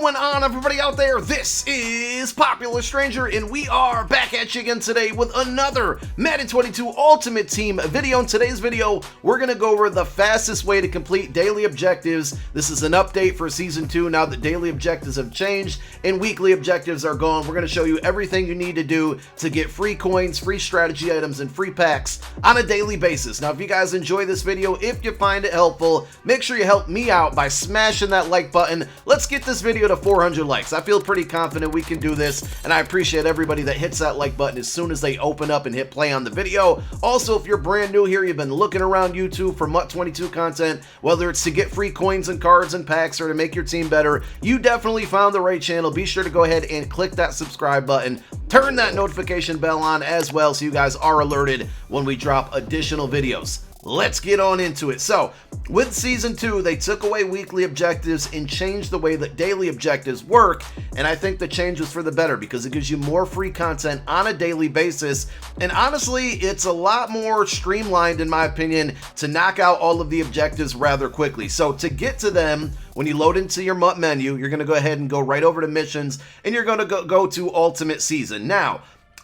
going on, everybody out there? This is Popular Stranger, and we are back at you again today with another Madden 22 Ultimate Team video. In today's video, we're going to go over the fastest way to complete daily objectives. This is an update for Season 2 now that daily objectives have changed and weekly objectives are gone. We're going to show you everything you need to do to get free coins, free strategy items, and free packs on a daily basis. Now, if you guys enjoy this video, if you find it helpful, make sure you help me out by smashing that like button. Let's get this video to 400 likes. I feel pretty confident we can do this, and I appreciate everybody that hits that like button as soon as they open up and hit play on the video. Also, if you're brand new here, you've been looking around YouTube for MUT22 content, whether it's to get free coins and cards and packs or to make your team better, you definitely found the right channel. Be sure to go ahead and click that subscribe button. Turn that notification bell on as well so you guys are alerted when we drop additional videos. Let's get on into it. So, with Season 2, they took away weekly objectives and changed the way that daily objectives work, and I think the change was for the better because it gives you more free content on a daily basis, and honestly, it's a lot more streamlined, in my opinion, to knock out all of the objectives rather quickly. So, to get to them, when you load into your MUT menu, you're going to go ahead and go right over to Missions, and you're going to go to Ultimate Season. Now,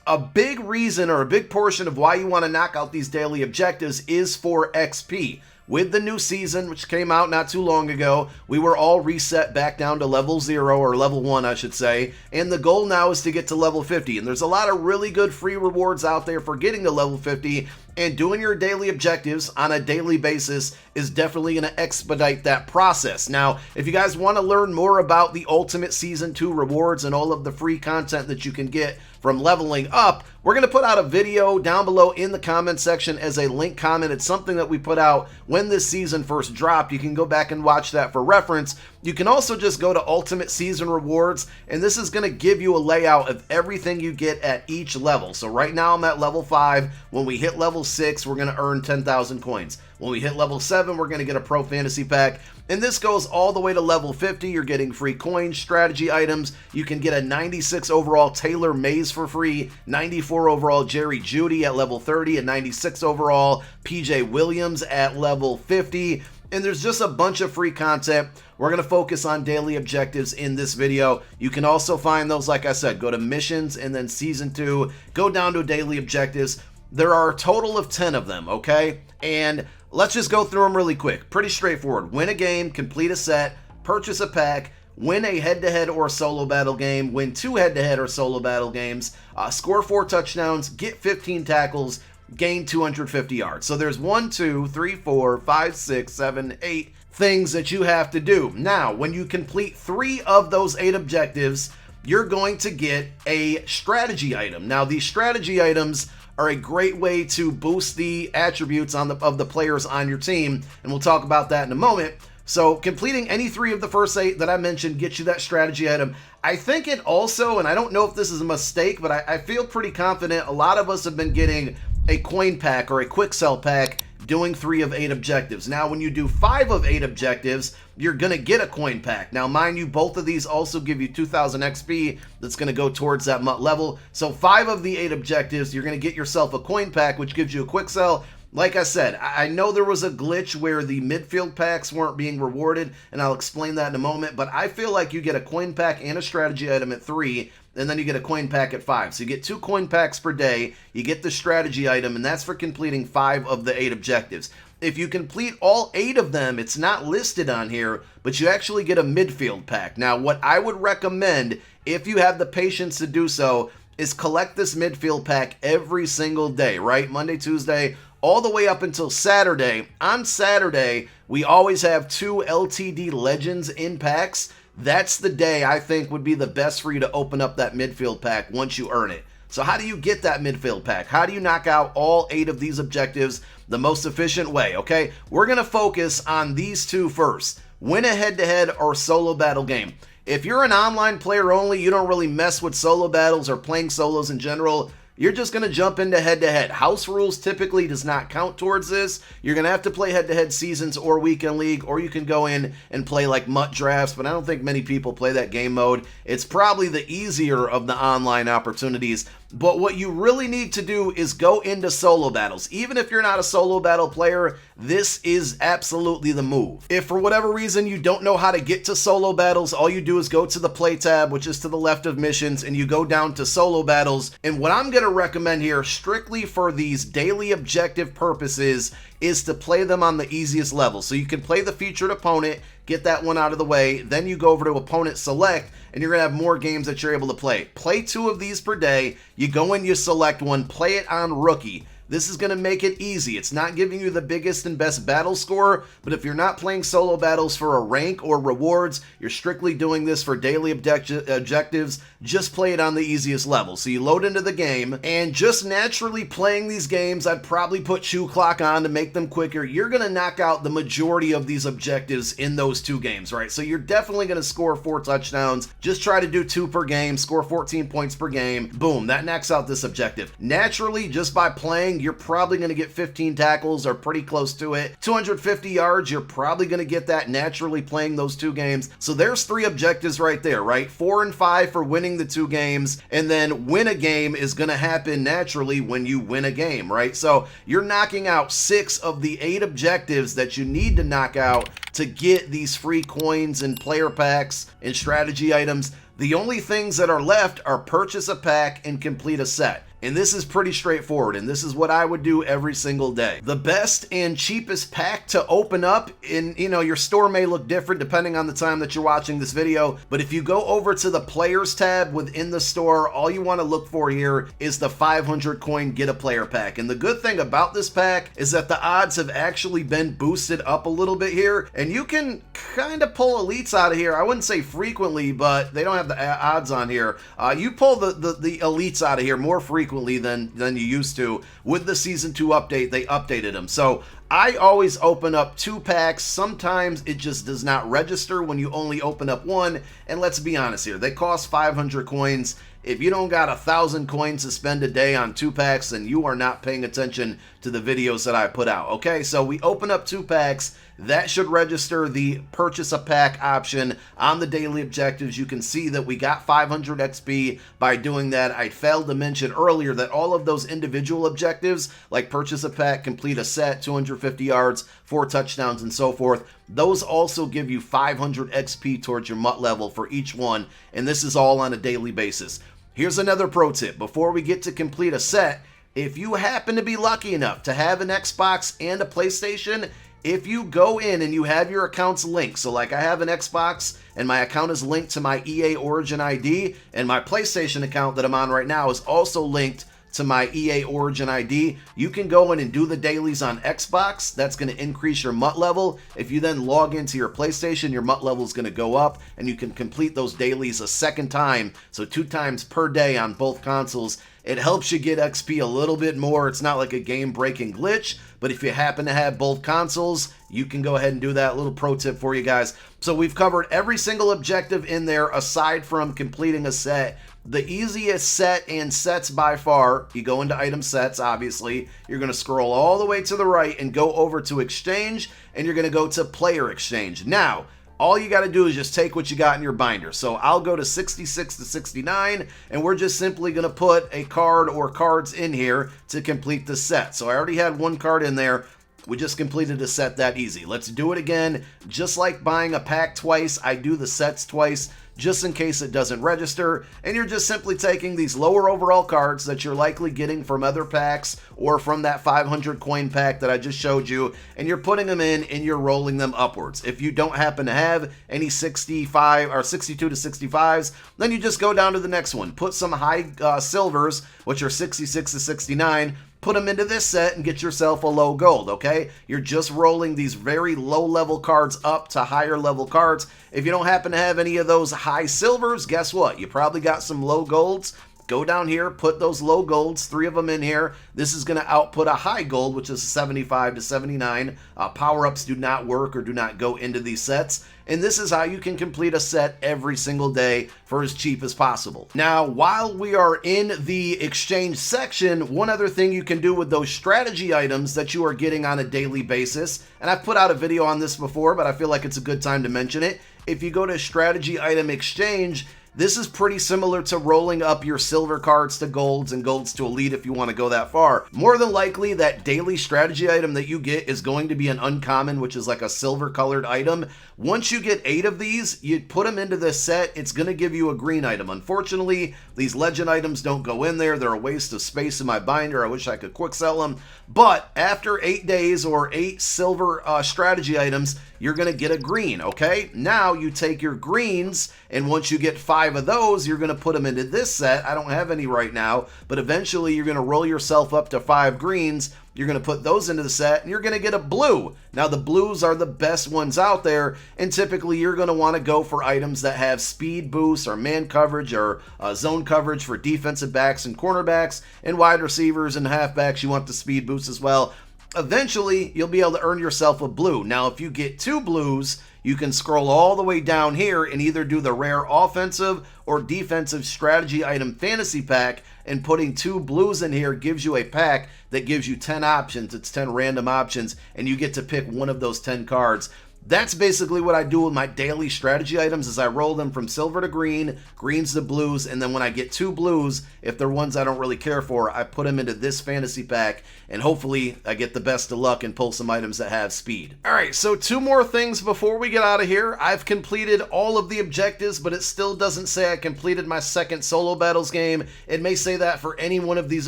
a big reason or a big portion of why you want to knock out these daily objectives is for XP. With the new season, which came out not too long ago, we were all reset back down to level 0, or level 1, I should say, and the goal now is to get to level 50, and there's a lot of really good free rewards out there for getting to level 50, and doing your daily objectives on a daily basis is definitely going to expedite that process. Now, if you guys want to learn more about the Ultimate Season 2 rewards and all of the free content that you can get from leveling up, we're going to put out a video down below in the comment section as a link comment. It's something that we put out when this season first dropped. You can go back and watch that for reference. You can also just go to Ultimate Season Rewards, and this is going to give you a layout of everything you get at each level. So right now I'm at level 5. When we hit level 6, we're going to earn 10,000 coins. When we hit level 7, we're going to get a Pro Fantasy Pack. And this goes all the way to level 50. You're getting free coins, strategy items. You can get a 96 overall Taylor Mays for free, 94 overall Jerry Jeudy at level 30, and 96 overall PJ Williams at level 50. And there's just a bunch of free content. We're going to focus on daily objectives in this video. You can also find those, like I said, go to Missions and then Season 2, go down to daily objectives. There are a total of 10 of them, okay? And let's just go through them really quick. Pretty straightforward. Win a game, complete a set, purchase a pack, win a head-to-head or solo battle game, win 2 head-to-head or solo battle games, score 4 touchdowns, get 15 tackles, gain 250 yards. So there's 1, 2, 3, 4, 5, 6, 7, 8 things that you have to do. Now, when you complete 3 of those 8 objectives, you're going to get a strategy item. Now, these strategy items are a great way to boost the attributes of the players on your team, and we'll talk about that in a moment. So completing any 3 of the first 8 that I mentioned gets you that strategy item. I think it also, and I don't know if this is a mistake, but I feel pretty confident a lot of us have been getting a coin pack or a quick sell pack doing 3 of 8 objectives. Now, when you do 5 of 8 objectives, you're going to get a coin pack. Now, mind you, both of these also give you 2,000 XP that's going to go towards that MUT level. So 5 of the 8 objectives, you're going to get yourself a coin pack, which gives you a quick sell. Like I said, I know there was a glitch where the midfield packs weren't being rewarded, and I'll explain that in a moment, but I feel like you get a coin pack and a strategy item at 3, and then you get a coin pack at 5. So you get 2 coin packs per day, you get the strategy item, and that's for completing 5 of the 8 objectives. If you complete all 8 of them, it's not listed on here, but you actually get a midfield pack. Now, what I would recommend, if you have the patience to do so, is collect this midfield pack every single day, right? Monday, Tuesday, all the way up until Saturday. On Saturday, we always have 2 LTD Legends in packs. That's the day I think would be the best for you to open up that midfield pack once you earn it. So how do you get that midfield pack? How do you knock out all 8 of these objectives the most efficient way, okay? We're going to focus on these 2 first. Win a head-to-head or solo battle game. If you're an online player only, you don't really mess with solo battles or playing solos in general, you're just going to jump into head-to-head. House rules typically does not count towards this. You're going to have to play head-to-head seasons or weekend league, or you can go in and play like MUT drafts, but I don't think many people play that game mode. It's probably the easier of the online opportunities. But what you really need to do is go into solo battles. Even if you're not a solo battle player, this is absolutely the move. If for whatever reason you don't know how to get to solo battles, all you do is go to the play tab, which is to the left of missions, and you go down to solo battles. And what I'm going to recommend here, strictly for these daily objective purposes, is to play them on the easiest level. So you can play the featured opponent, get that one out of the way, then you go over to opponent select, and you're going to have more games that you're able to play. Play 2 of these per day. You go in, you select one, play it on rookie. This is going to make it easy. It's not giving you the biggest and best battle score, but if you're not playing solo battles for a rank or rewards, you're strictly doing this for daily objectives, just play it on the easiest level. So you load into the game, and just naturally playing these games, I'd probably put Chew Clock on to make them quicker. You're going to knock out the majority of these objectives in those 2 games, right? So you're definitely going to score 4 touchdowns. Just try to do 2 per game, score 14 points per game. Boom, that knocks out this objective. Naturally, just by playing, you're probably going to get 15 tackles or pretty close to it. 250 yards, you're probably going to get that naturally playing those 2 games. So there's 3 objectives right there, right? 4 and 5 for winning the 2 games, and then win a game is going to happen naturally when you win a game, right? So you're knocking out 6 of the 8 objectives that you need to knock out to get these free coins and player packs and strategy items. The only things that are left are purchase a pack and complete a set. And this is pretty straightforward, and this is what I would do every single day. The best and cheapest pack to open up in, your store may look different depending on the time that you're watching this video, but if you go over to the players tab within the store, all you want to look for here is the 500 coin get a player pack. And the good thing about this pack is that the odds have actually been boosted up a little bit here, and you can kind of pull elites out of here. I wouldn't say frequently, but they don't have the odds on here. You pull the elites out of here more frequently than you used to. With the season 2 update, they updated them. So I always open up 2 packs. Sometimes it just does not register when you only open up 1. And let's be honest here, they cost 500 coins. If you don't got 1,000 coins to spend a day on 2 packs, then you are not paying attention to the videos that I put out. Okay, so we open up 2 packs. That should register the purchase a pack option on the daily objectives. You can see that we got 500 XP by doing that. I failed to mention earlier that all of those individual objectives, like purchase a pack, complete a set, 250 yards, 4 touchdowns, and so forth, those also give you 500 XP towards your MUT level for each one, and this is all on a daily basis. Here's another pro tip. Before we get to complete a set, if you happen to be lucky enough to have an Xbox and a PlayStation, if you go in and you have your accounts linked, so like I have an Xbox and my account is linked to my EA Origin ID, and my PlayStation account that I'm on right now is also linked to my EA Origin ID, you can go in and do the dailies on Xbox. That's going to increase your MUT level. If you then log into your PlayStation, your MUT level is going to go up, and you can complete those dailies a second time, so 2 times per day on both consoles. It helps you get XP a little bit more. It's not like a game-breaking glitch, but if you happen to have both consoles, you can go ahead and do that. Little pro tip for you guys. So we've covered every single objective in there aside from completing a set. The easiest set and sets by far, you go into item sets, obviously. You're going to scroll all the way to the right and go over to exchange, and you're going to go to player exchange. Now, all you got to do is just take what you got in your binder. So I'll go to 66 to 69, and we're just simply going to put a card or cards in here to complete the set. So I already had 1 card in there. We just completed a set that easy. Let's do it again. Just like buying a pack twice, I do the sets twice, just in case it doesn't register. And you're just simply taking these lower overall cards that you're likely getting from other packs or from that 500 coin pack that I just showed you, and you're putting them in and you're rolling them upwards. If you don't happen to have any 65 or 62 to 65s, then you just go down to the next one. Put some high silvers, which are 66 to 69, put them into this set and get yourself a low gold, okay? You're just rolling these very low level cards up to higher level cards. If you don't happen to have any of those high silvers, guess what? You probably got some low golds. Go down here, put those low golds, 3 of them in here. This is going to output a high gold, which is 75 to 79. Power-ups do not work or do not go into these sets. And this is how you can complete a set every single day for as cheap as possible. Now, while we are in the exchange section, one other thing you can do with those strategy items that you are getting on a daily basis, and I've put out a video on this before, but I feel like it's a good time to mention it. If you go to strategy item exchange, This is pretty similar to rolling up your silver cards to golds and golds to elite if you want to go that far. More than likely, that daily strategy item that you get is going to be an uncommon, which is like a silver colored item. Once you get 8 of these, you put them into this set, it's going to give you a green item. Unfortunately, these legend items don't go in there. They're a waste of space in my binder. I wish I could quick sell them. But after 8 days or 8 silver strategy items, you're going to get a green, okay? Now you take your greens, and once you get 5 of those, you're going to put them into this set. I don't have any right now, but eventually you're going to roll yourself up to 5 greens. You're going to put those into the set, and you're going to get a blue. Now, the blues are the best ones out there, and typically you're going to want to go for items that have speed boosts or man coverage or zone coverage for defensive backs and cornerbacks, and wide receivers and halfbacks. You want the speed boost as well. Eventually, you'll be able to earn yourself a blue. Now, if you get 2 blues, you can scroll all the way down here and either do the rare offensive or defensive strategy item fantasy pack, and putting 2 blues in here gives you a pack that gives you 10 options. It's 10 random options, and you get to pick one of those 10 cards. That's basically what I do with my daily strategy items, is I roll them from silver to green, greens to blues, and then when I get 2 blues, if they're ones I don't really care for, I put them into this fantasy pack, and hopefully I get the best of luck and pull some items that have speed. Alright, so 2 more things before we get out of here. I've completed all of the objectives, but it still doesn't say I completed my second solo battles game. It may say that for any one of these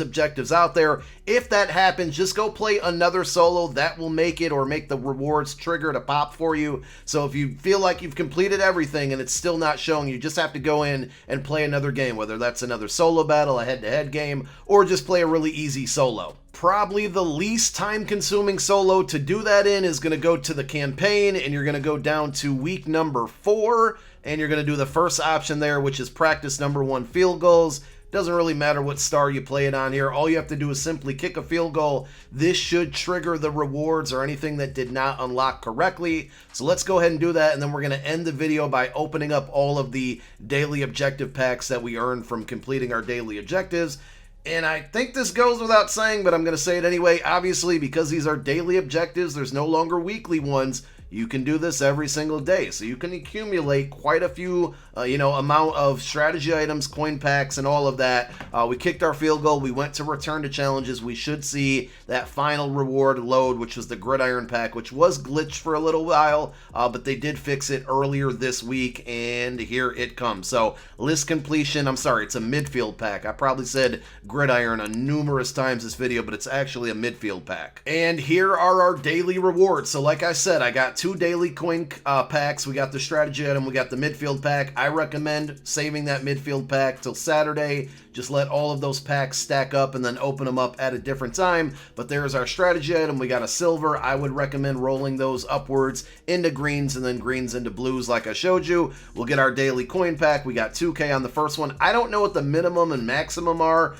objectives out there. If that happens, just go play another solo. That will make it, or make the rewards trigger to pop for you. So if you feel like you've completed everything and it's still not showing, you just have to go in and play another game, whether that's another solo battle, a head-to-head game, or just play a really easy solo. Probably the least time-consuming solo to do that in is going to go to the campaign, and you're going to go down to week number 4, and you're going to do the first option there, which is practice number 1 field goals. Doesn't really matter what star you play it on here. All you have to do is simply kick a field goal. This should trigger the rewards or anything that did not unlock correctly. So let's go ahead and do that, and then we're going to end the video by opening up all of the daily objective packs that we earned from completing our daily objectives. And I think this goes without saying, but I'm going to say it anyway. Obviously, because these are daily objectives, there's no longer weekly ones. You can do this every single day, so you can accumulate quite a few, amount of strategy items, coin packs, and all of that. We kicked our field goal. We went to return to challenges. We should see that final reward load, which was the gridiron pack, which was glitched for a little while, but they did fix it earlier this week, and here it comes. So list completion. I'm sorry, it's a midfield pack. I probably said gridiron numerous times this video, but it's actually a midfield pack. And here are our daily rewards. So like I said, I got 2 daily coin packs. We got the strategy item, we got the midfield pack. I recommend saving that midfield pack till Saturday. Just let all of those packs stack up and then open them up at a different time. But there's our strategy item. We got a silver. I would recommend rolling those upwards into greens and then greens into blues like I showed you. We'll get our daily coin pack. We got 2K on the first one. I don't know what the minimum and maximum are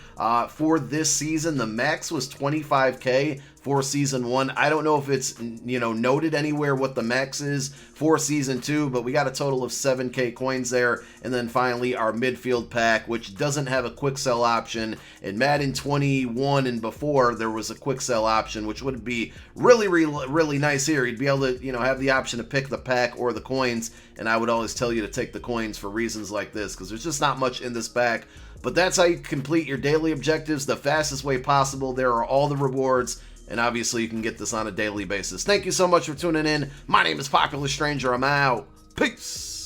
for this season. The max was 25K for season 1. I don't know if it's, noted anywhere what the max is for season 2, but we got a total of 7K coins there. And then finally our midfield pack, which doesn't have a quick sell option. In Madden 21 and before, there was a quick sell option, which would be really, really, really nice here. You'd be able to, have the option to pick the pack or the coins. And I would always tell you to take the coins for reasons like this, because there's just not much in this pack. But that's how you complete your daily objectives the fastest way possible. There are all the rewards. And obviously you can get this on a daily basis. Thank you so much for tuning in. My name is Popular Stranger. I'm out. Peace.